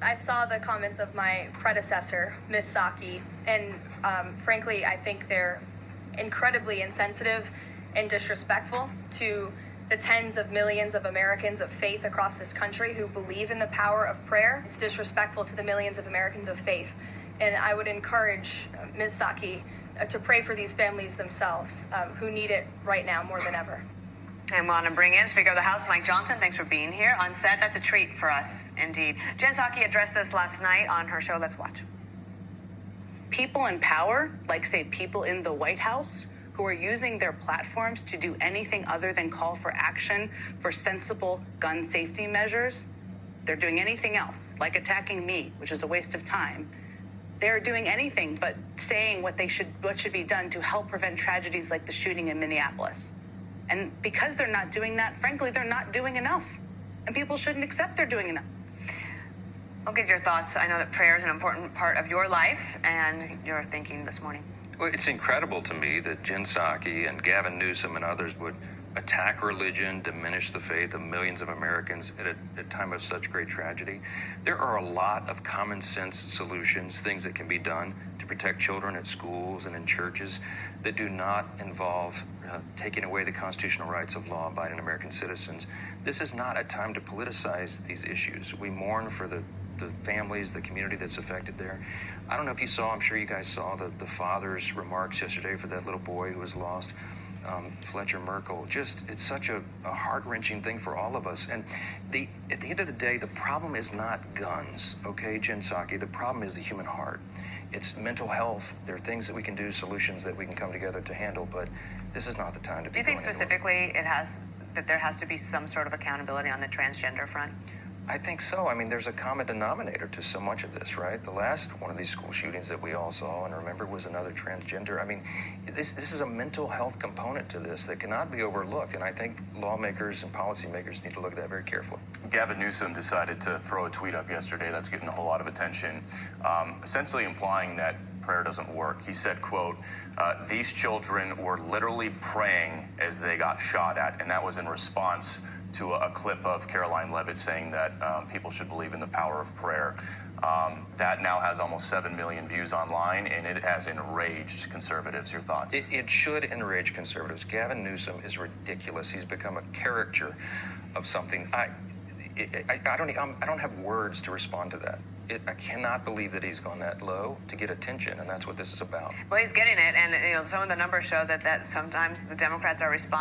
I saw the comments of my predecessor, Ms. Psaki, and frankly, I think they're incredibly insensitive and disrespectful to the tens of millions of Americans of faith across this country who believe in the power of prayer. It's disrespectful to the millions of Americans of faith. And I would encourage Ms. Psaki to pray for these families themselves who need it right now more than ever. And we want to bring in Speaker of the House, Mike Johnson. Thanks for being here on set. That's a treat for us, indeed. Jen Psaki addressed this last night on her show. Let's watch. People in power, like, say, people in the White House, who are using their platforms to do anything other than call for action for sensible gun safety measures, they're doing anything else, like attacking me, which is a waste of time. They're doing anything but saying what should be done to help prevent tragedies like the shooting in Minneapolis. And because they're not doing that, frankly, they're not doing enough. And people shouldn't accept they're doing enough. I'll get your thoughts. I know that prayer is an important part of your life and your thinking this morning. Well, it's incredible to me that Jen Psaki and Gavin Newsom and others would attack religion, diminish the faith of millions of Americans at a time of such great tragedy. There are a lot of common sense solutions, things that can be done to protect children at schools and in churches that do not involve taking away the constitutional rights of law-abiding American citizens. This is not a time to politicize these issues. We mourn for the families, the community that's affected there. I don't know if you saw, I'm sure you guys saw the father's remarks yesterday for that little boy who was lost, Fletcher Merkel. It's such a heart-wrenching thing for all of us. And at the end of the day, the problem is not guns, okay, Jen Psaki? The problem is the human heart. It's mental health. There are things that we can do, solutions that we can come together to handle, but this is not the time to be. Do you think specifically that there has to be some sort of accountability on the transgender front? I think so. I mean, there's a common denominator to so much of this, right? The last one of these school shootings that we all saw and remember was another transgender. I mean, this is a mental health component to this that cannot be overlooked, and I think lawmakers and policymakers need to look at that very carefully. Gavin Newsom decided to throw a tweet up yesterday that's getting a whole lot of attention, essentially implying that prayer doesn't work. He said, quote, these children were literally praying as they got shot at, and that was in response to a clip of Caroline Levitt saying that people should believe in the power of prayer. That now has almost 7 million views online, and it has enraged conservatives. Your thoughts? It should enrage conservatives. Gavin Newsom is ridiculous. He's become a caricature of something. I don't have words to respond to that. I cannot believe that he's gone that low to get attention, and that's what this is about. Well, he's getting it, and some of the numbers show that sometimes the Democrats are responding.